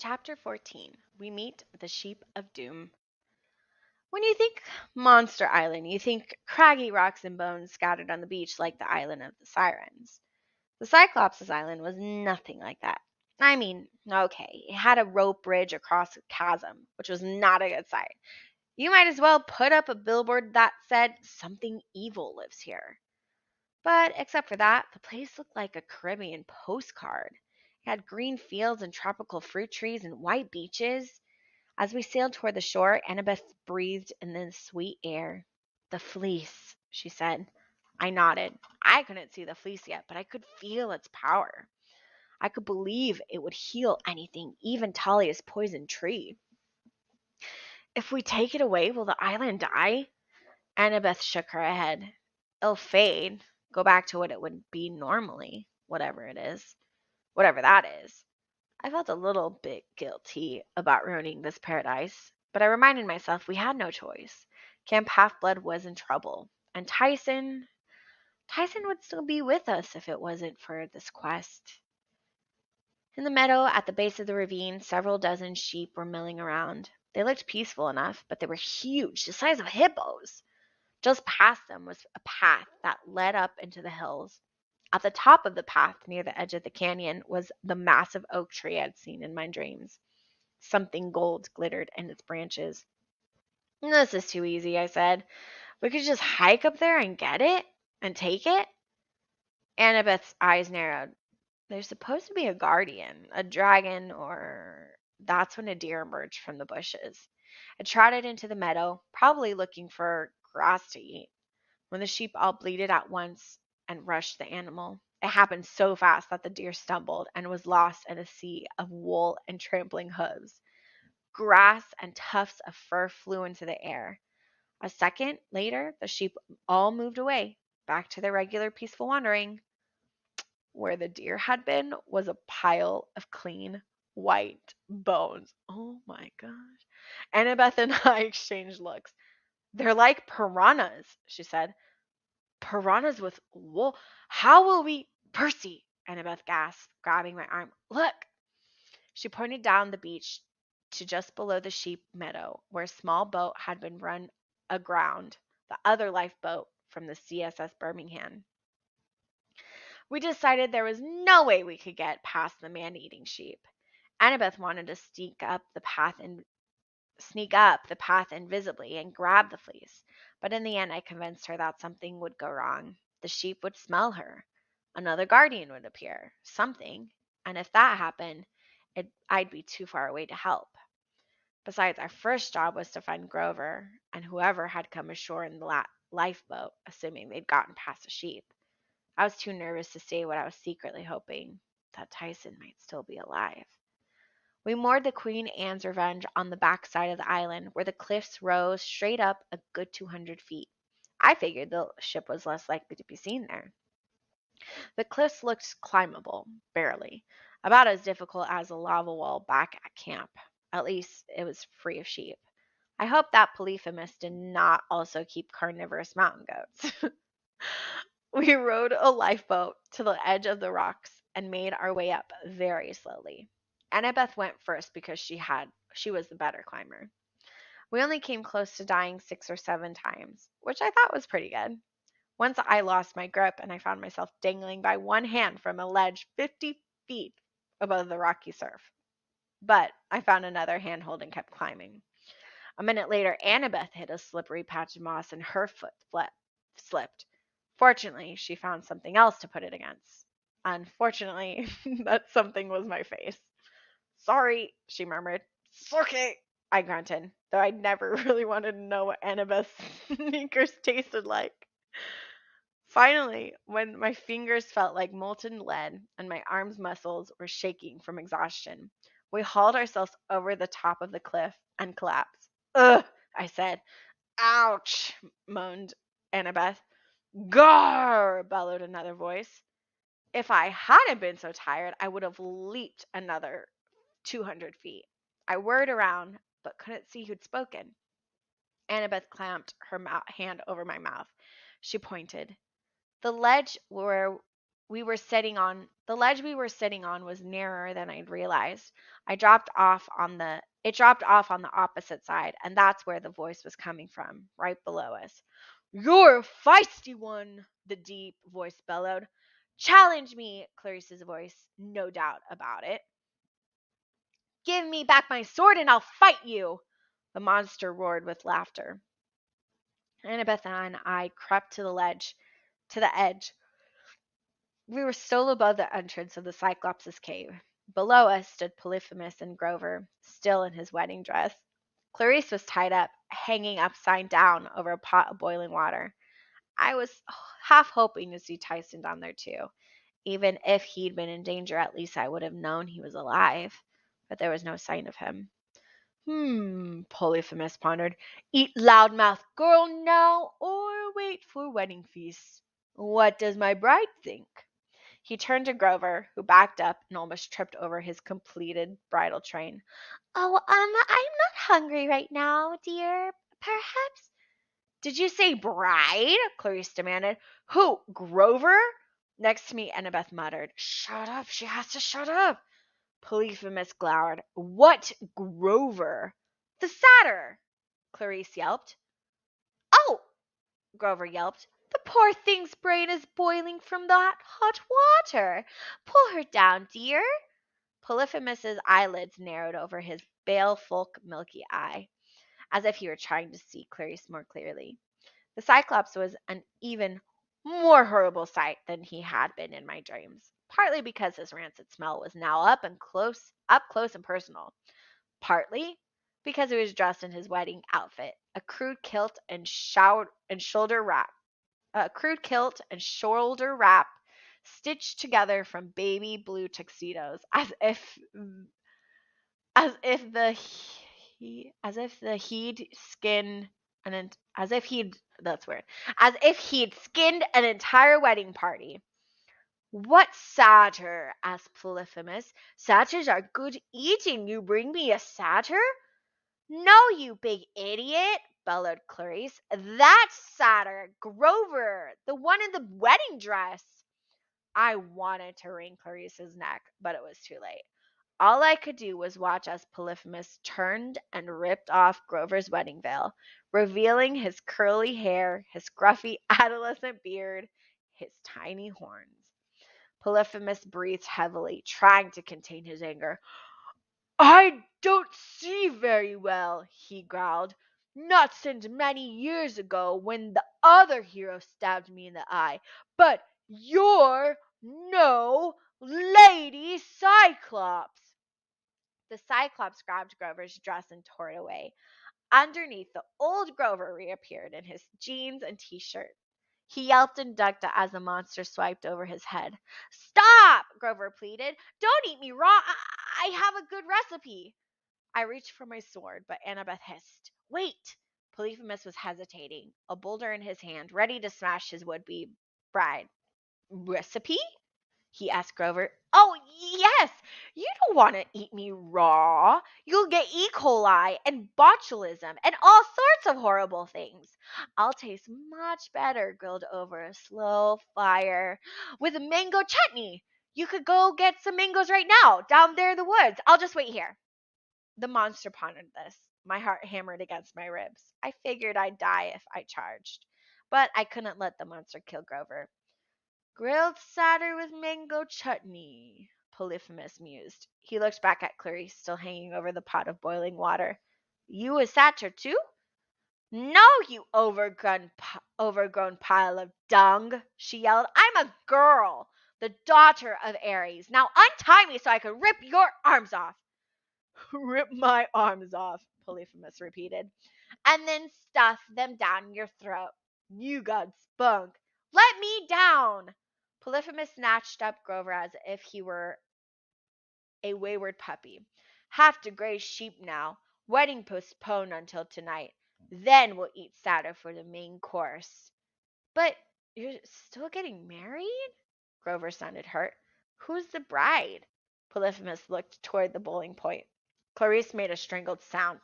Chapter 14. We meet the Sheep of Doom. When you think Monster Island, you think craggy rocks and bones scattered on the beach like the Island of the Sirens. The Cyclops' Island was nothing like that. I mean, okay, it had a rope bridge across a chasm, which was not a good sight. You might as well put up a billboard that said, "Something evil lives here." But except for that, the place looked like a Caribbean postcard. It had green fields and tropical fruit trees and white beaches. As we sailed toward the shore, Annabeth breathed in the sweet air. "The fleece," she said. I nodded. I couldn't see the fleece yet, but I could feel its power. I could believe it would heal anything, even Talia's poison tree. "If we take it away, will the island die?" Annabeth shook her head. "It'll fade, go back to what it would be normally, whatever it is. Whatever that is." I felt a little bit guilty about ruining this paradise, but I reminded myself we had no choice. Camp Half-Blood was in trouble, and Tyson would still be with us if it wasn't for this quest. In the meadow at the base of the ravine, several dozen sheep were milling around. They looked peaceful enough, but they were huge, the size of hippos. Just past them was a path that led up into the hills. At the top of the path, near the edge of the canyon, was the massive oak tree I'd seen in my dreams. Something gold glittered in its branches. "This is too easy," I said. "We could just hike up there and get it? And take it?" Annabeth's eyes narrowed. "There's supposed to be a guardian, a dragon, or—" That's when a deer emerged from the bushes. It trotted into the meadow, probably looking for grass to eat, when the sheep all bleated at once and rushed the animal. It happened so fast that the deer stumbled and was lost in a sea of wool and trampling hooves. Grass and tufts of fur flew into the air. A second later, the sheep all moved away, back to their regular peaceful wandering. Where the deer had been was a pile of clean, white bones. Oh my gosh. Annabeth and I exchanged looks. "They're like piranhas," she said. "Piranhas with wool? How will we—" "Percy!" Annabeth gasped, grabbing my arm. "Look!" She pointed down the beach to just below the sheep meadow, where a small boat had been run aground, the other lifeboat from the CSS Birmingham. We decided there was no way we could get past the man-eating sheep. Annabeth wanted to sneak up the path invisibly and grab the fleece, but in the end I convinced her that something would go wrong. The sheep would smell her. Another guardian would appear. Something. And if that happened, I'd be too far away to help. Besides, our first job was to find Grover and whoever had come ashore in the lifeboat, assuming they'd gotten past the sheep. I was too nervous to say what I was secretly hoping, that Tyson might still be alive. We moored the Queen Anne's Revenge on the back side of the island, where the cliffs rose straight up a good 200 feet. I figured the ship was less likely to be seen there. The cliffs looked climbable, barely, about as difficult as a lava wall back at camp. At least it was free of sheep. I hope that Polyphemus did not also keep carnivorous mountain goats. We rowed a lifeboat to the edge of the rocks and made our way up very slowly. Annabeth went first because she was the better climber. We only came close to dying 6 or 7 times, which I thought was pretty good. Once I lost my grip and I found myself dangling by one hand from a ledge 50 feet above the rocky surf. But I found another handhold and kept climbing. A minute later, Annabeth hit a slippery patch of moss and her foot slipped. Fortunately, she found something else to put it against. Unfortunately, that something was my face. "Sorry," she murmured. "It's okay," I grunted, though I never really wanted to know what Annabeth's sneakers tasted like. Finally, when my fingers felt like molten lead and my arms' muscles were shaking from exhaustion, we hauled ourselves over the top of the cliff and collapsed. "Ugh," I said. "Ouch," moaned Annabeth. "Gar!" bellowed another voice. If I hadn't been so tired, I would have leaped another 200 feet. I whirred around, but couldn't see who'd spoken. Annabeth clamped her hand over my mouth. She pointed. The ledge where we were sitting on the ledge we were sitting on was narrower than I'd realized. It dropped off on the opposite side, and that's where the voice was coming from, right below us. "You're a feisty one," the deep voice bellowed. "Challenge me," Clarice's voice, no doubt about it. "Give me back my sword and I'll fight you," the monster roared with laughter. Annabeth and I crept to the edge. We were still above the entrance of the Cyclops' cave. Below us stood Polyphemus and Grover, still in his wedding dress. Clarice was tied up, hanging upside down over a pot of boiling water. I was half hoping to see Tyson down there too. Even if he'd been in danger, at least I would have known he was alive. But there was no sign of him. Polyphemus pondered. "Eat loudmouth girl now, or wait for wedding feast? What does my bride think?" He turned to Grover, who backed up and almost tripped over his completed bridal train. "Oh, I'm not hungry right now, dear. Perhaps—" "Did you say bride?" Clarice demanded. "Who, Grover?" Next to me, Annabeth muttered. "Shut up. She has to shut up." Polyphemus glowered. "What Grover?" "The satyr," Clarice yelped. "Oh!" Grover yelped. "The poor thing's brain is boiling from that hot water. Pull her down, dear." Polyphemus's eyelids narrowed over his baleful milky eye, as if he were trying to see Clarice more clearly. The Cyclops was an even more horrible sight than he had been in my dreams, partly because his rancid smell was now up close and personal, partly because he was dressed in his wedding outfit, a crude kilt and shoulder wrap stitched together from baby blue tuxedos, as if he'd skinned an as if he'd that's weird as if he'd skinned an entire wedding party. "What satyr?" asked Polyphemus. "Satyrs are good eating. You bring me a satyr?" "No, you big idiot," bellowed Clarice. "That's satyr Grover, the one in the wedding dress." I wanted to wring Clarice's neck, but it was too late. All I could do was watch as Polyphemus turned and ripped off Grover's wedding veil, revealing his curly hair, his scruffy adolescent beard, his tiny horns. Polyphemus breathed heavily, trying to contain his anger. "I don't see very well," he growled. "Not since many years ago when the other hero stabbed me in the eye. But you're no Lady Cyclops." The Cyclops grabbed Grover's dress and tore it away. Underneath, the old Grover reappeared in his jeans and t-shirt. He yelped and ducked as the monster swiped over his head. "Stop!" Grover pleaded. "Don't eat me raw. I have a good recipe." I reached for my sword, but Annabeth hissed. "Wait!" Polyphemus was hesitating, a boulder in his hand, ready to smash his would-be bride. "Recipe?" he asked Grover. "Oh, yes! You don't want to eat me raw. You'll get E. coli and botulism and all sorts of horrible things. I'll taste much better grilled over a slow fire with a mango chutney. You could go get some mangoes right now down there in the woods. I'll just wait here." The monster pondered this. My heart hammered against my ribs. I figured I'd die if I charged, but I couldn't let the monster kill Grover. "Grilled satyr with mango chutney," Polyphemus mused. He looked back at Clarice, still hanging over the pot of boiling water. "You a satyr too?" "No, you overgrown pile of dung," she yelled. "I'm a girl, the daughter of Ares. Now untie me so I can rip your arms off." "Rip my arms off," Polyphemus repeated, "and then stuff them down your throat. You got spunk. Let me down." Polyphemus snatched up Grover as if he were a wayward puppy. "Have to graze sheep now. Wedding postponed until tonight. Then we'll eat satyr for the main course." "But you're still getting married?" Grover sounded hurt. "Who's the bride?" Polyphemus looked toward the bowling point. Clarice made a strangled sound.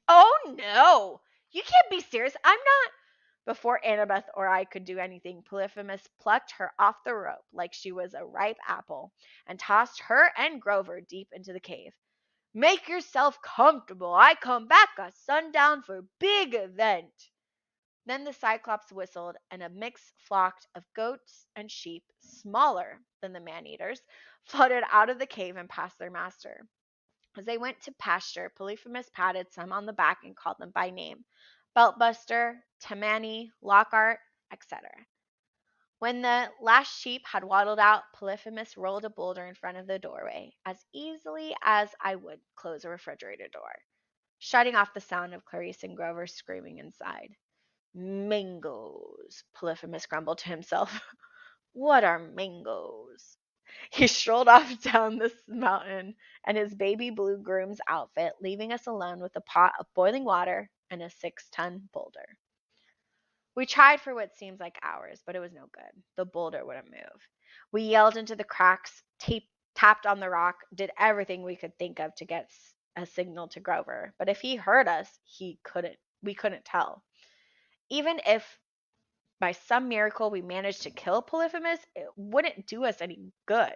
"Oh, no! You can't be serious. I'm not—" Before Annabeth or I could do anything, Polyphemus plucked her off the rope like she was a ripe apple and tossed her and Grover deep into the cave. Make yourself comfortable. I come back at sundown for big event. Then the Cyclops whistled, and a mixed flock of goats and sheep, smaller than the man-eaters, floated out of the cave and past their master. As they went to pasture, Polyphemus patted some on the back and called them by name: Beltbuster, Tammany, Lockhart, etc. When the last sheep had waddled out, Polyphemus rolled a boulder in front of the doorway, as easily as I would close a refrigerator door, shutting off the sound of Clarice and Grover screaming inside. Mangoes, Polyphemus grumbled to himself. What are mangoes? He strolled off down this mountain in his baby blue groom's outfit, leaving us alone with a pot of boiling water and a 6-ton boulder. We tried for what seemed like hours, but it was no good. The boulder wouldn't move. We yelled into the cracks, tapped on the rock, did everything we could think of to get a signal to Grover. But if he heard us, we couldn't tell. Even if by some miracle we managed to kill Polyphemus, it wouldn't do us any good.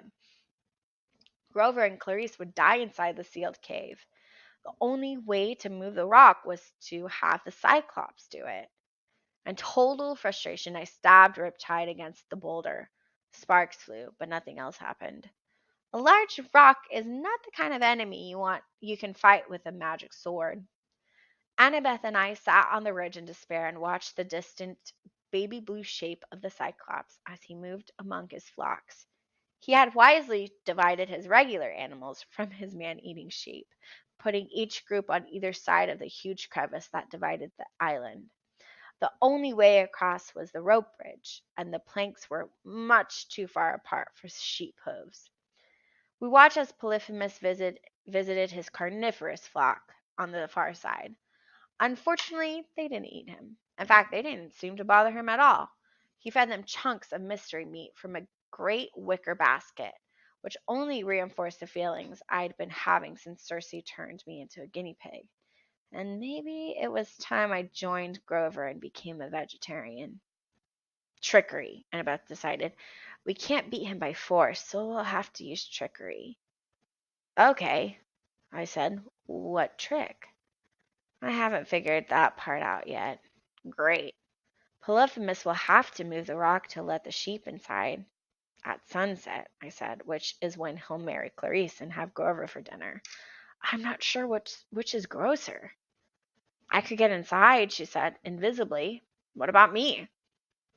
Grover and Clarice would die inside the sealed cave. The only way to move the rock was to have the Cyclops do it. In total frustration, I stabbed Riptide against the boulder. Sparks flew, but nothing else happened. A large rock is not the kind of enemy you can fight with a magic sword. Annabeth and I sat on the ridge in despair and watched the distant baby blue shape of the Cyclops as he moved among his flocks. He had wisely divided his regular animals from his man-eating sheep, putting each group on either side of the huge crevice that divided the island. The only way across was the rope bridge, and the planks were much too far apart for sheep hooves. We watched as Polyphemus visited his carnivorous flock on the far side. Unfortunately, they didn't eat him. In fact, they didn't seem to bother him at all. He fed them chunks of mystery meat from a great wicker basket, which only reinforced the feelings I'd been having since Circe turned me into a guinea pig. And maybe it was time I joined Grover and became a vegetarian. Trickery, Annabeth decided. We can't beat him by force, so we'll have to use trickery. Okay, I said. What trick? I haven't figured that part out yet. Great. Polyphemus will have to move the rock to let the sheep inside. At sunset, I said, which is when he'll marry Clarice and have Grover for dinner. I'm not sure which is grosser. I could get inside, she said, invisibly. What about me?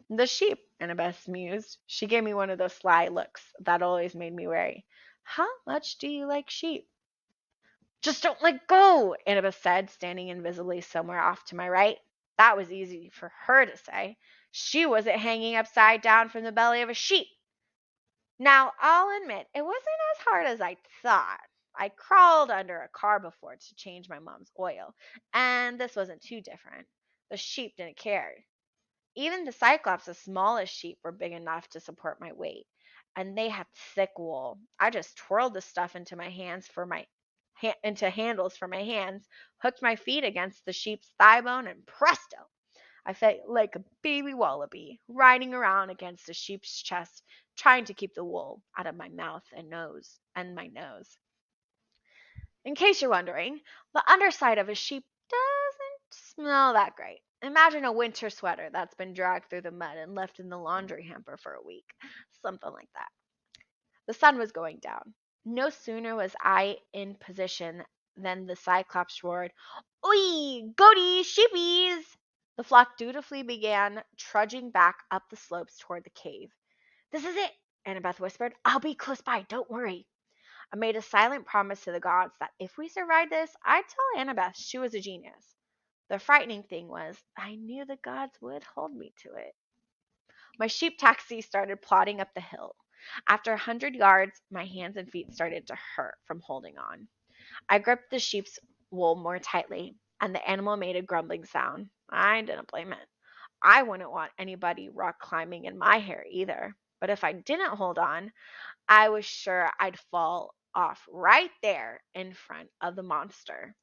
The sheep, Annabeth mused. She gave me one of those sly looks that always made me wary. How much do you like sheep? Just don't let go, Annabeth said, standing invisibly somewhere off to my right. That was easy for her to say. She wasn't hanging upside down from the belly of a sheep. Now, I'll admit, it wasn't as hard as I thought. I crawled under a car before to change my mom's oil, and this wasn't too different. The sheep didn't care. Even the Cyclops, the smallest sheep, were big enough to support my weight, and they had thick wool. I just twirled the stuff into handles for my hands, hooked my feet against the sheep's thigh bone, and presto! I felt like a baby wallaby riding around against a sheep's chest, trying to keep the wool out of my mouth and my nose. In case you're wondering, the underside of a sheep doesn't smell that great. Imagine a winter sweater that's been dragged through the mud and left in the laundry hamper for a week. Something like that. The sun was going down. No sooner was I in position than the Cyclops roared, Oi, goaties, sheepies! The flock dutifully began trudging back up the slopes toward the cave. This is it, Annabeth whispered. I'll be close by, don't worry. I made a silent promise to the gods that if we survived this, I'd tell Annabeth she was a genius. The frightening thing was, I knew the gods would hold me to it. My sheep taxi started plodding up the hill. After 100 yards, my hands and feet started to hurt from holding on. I gripped the sheep's wool more tightly, and the animal made a grumbling sound. I didn't blame it. I wouldn't want anybody rock climbing in my hair either. But if I didn't hold on, I was sure I'd fall off right there in front of the monster.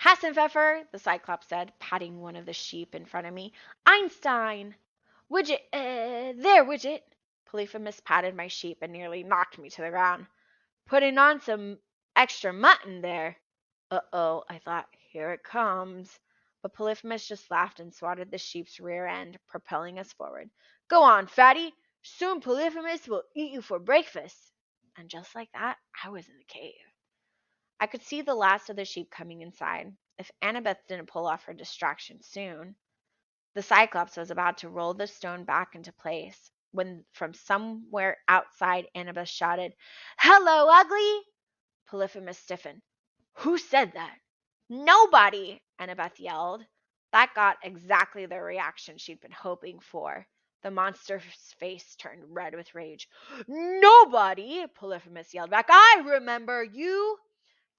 Hassenpfeffer, the Cyclops said, patting one of the sheep in front of me. Einstein! Widget, there, Widget. Polyphemus patted my sheep and nearly knocked me to the ground. Putting on some extra mutton there. Uh-oh, I thought, here it comes. But Polyphemus just laughed and swatted the sheep's rear end, propelling us forward. Go on, fatty. Soon Polyphemus will eat you for breakfast. And just like that, I was in the cave. I could see the last of the sheep coming inside. If Annabeth didn't pull off her distraction soon. The Cyclops was about to roll the stone back into place when from somewhere outside Annabeth shouted, Hello, ugly! Polyphemus stiffened. Who said that? Nobody, Annabeth yelled. That got exactly the reaction she'd been hoping for. The monster's face turned red with rage. Nobody, Polyphemus yelled back. I remember you.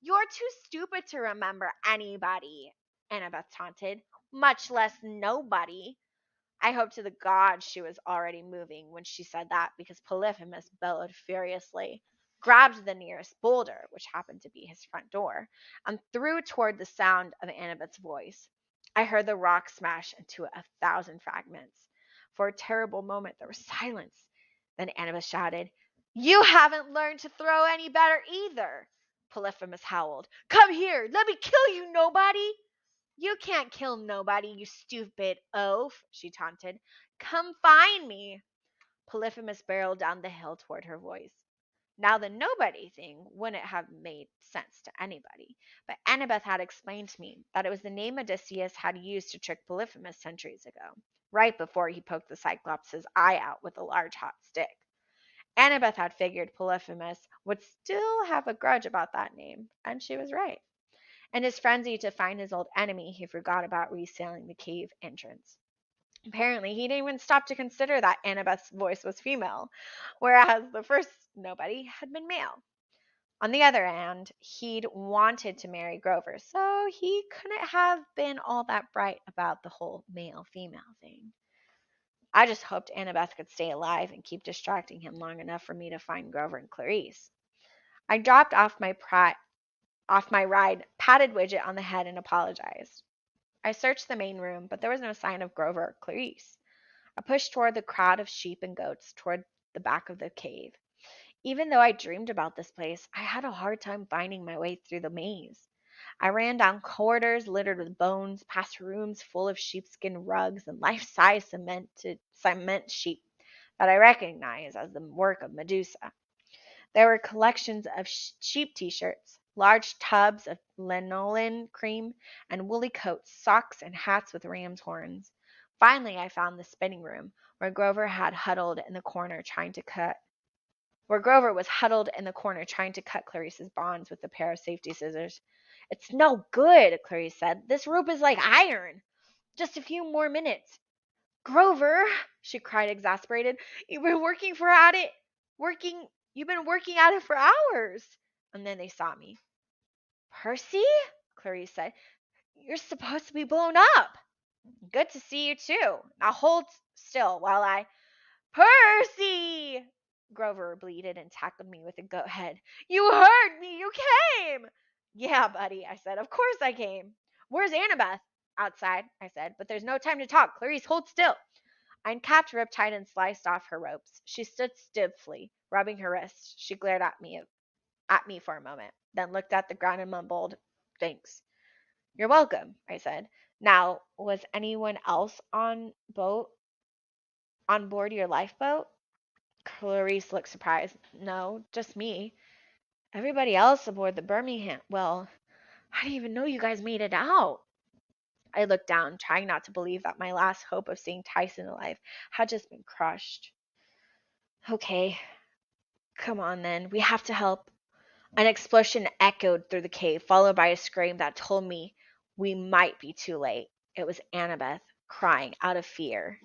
You're too stupid to remember anybody, Annabeth taunted, much less nobody. I hoped to the gods she was already moving when she said that because Polyphemus bellowed furiously, grabbed the nearest boulder, which happened to be his front door, and threw it toward the sound of Annabeth's voice. I heard the rock smash into 1,000 fragments. For a terrible moment, there was silence. Then Annabeth shouted, You haven't learned to throw any better either. Polyphemus howled. Come here, let me kill you, nobody! You can't kill nobody, you stupid oaf, she taunted. Come find me. Polyphemus barreled down the hill toward her voice. Now the nobody thing wouldn't have made sense to anybody, but Annabeth had explained to me that it was the name Odysseus had used to trick Polyphemus centuries ago, right before he poked the Cyclops' eye out with a large hot stick. Annabeth had figured Polyphemus would still have a grudge about that name, and she was right. In his frenzy to find his old enemy, he forgot about resealing the cave entrance. Apparently, he didn't even stop to consider that Annabeth's voice was female, whereas the first nobody had been male. On the other hand, he'd wanted to marry Grover, so he couldn't have been all that bright about the whole male-female thing. I just hoped Annabeth could stay alive and keep distracting him long enough for me to find Grover and Clarice. I dropped off my ride, patted Widget on the head, and apologized. I searched the main room, but there was no sign of Grover or Clarice. I pushed toward the crowd of sheep and goats toward the back of the cave. Even though I dreamed about this place, I had a hard time finding my way through the maze. I ran down corridors littered with bones, past rooms full of sheepskin rugs and life-size cement sheep that I recognized as the work of Medusa. There were collections of sheep t-shirts, large tubs of lanolin cream, and woolly coats, socks, and hats with ram's horns. Finally, I found the spinning room, where Grover was huddled in the corner trying to cut Clarice's bonds with a pair of safety scissors. It's no good, Clarice said. This rope is like iron. Just a few more minutes. Grover, she cried, exasperated. You've been working at it for hours. And then they saw me. Percy? Clarice said. You're supposed to be blown up. Good to see you too. Now hold still while I... Percy! Grover bleated and tackled me with a goat head. You heard me! You came! Yeah, buddy, I said. Of course I came. Where's Annabeth? Outside, I said. But there's no time to talk. Clarice, hold still. I uncapped Riptide and sliced off her ropes. She stood stiffly, rubbing her wrists. She glared at me for a moment, then looked at the ground and mumbled, Thanks. You're welcome, I said. Now, was anyone else on board your lifeboat? Clarice looked surprised. No, just me. Everybody else aboard the Birmingham. Well, I didn't even know you guys made it out. I looked down, trying not to believe that my last hope of seeing Tyson alive had just been crushed. Okay, come on then. We have to help. An explosion echoed through the cave, followed by a scream that told me we might be too late. It was Annabeth, crying out of fear.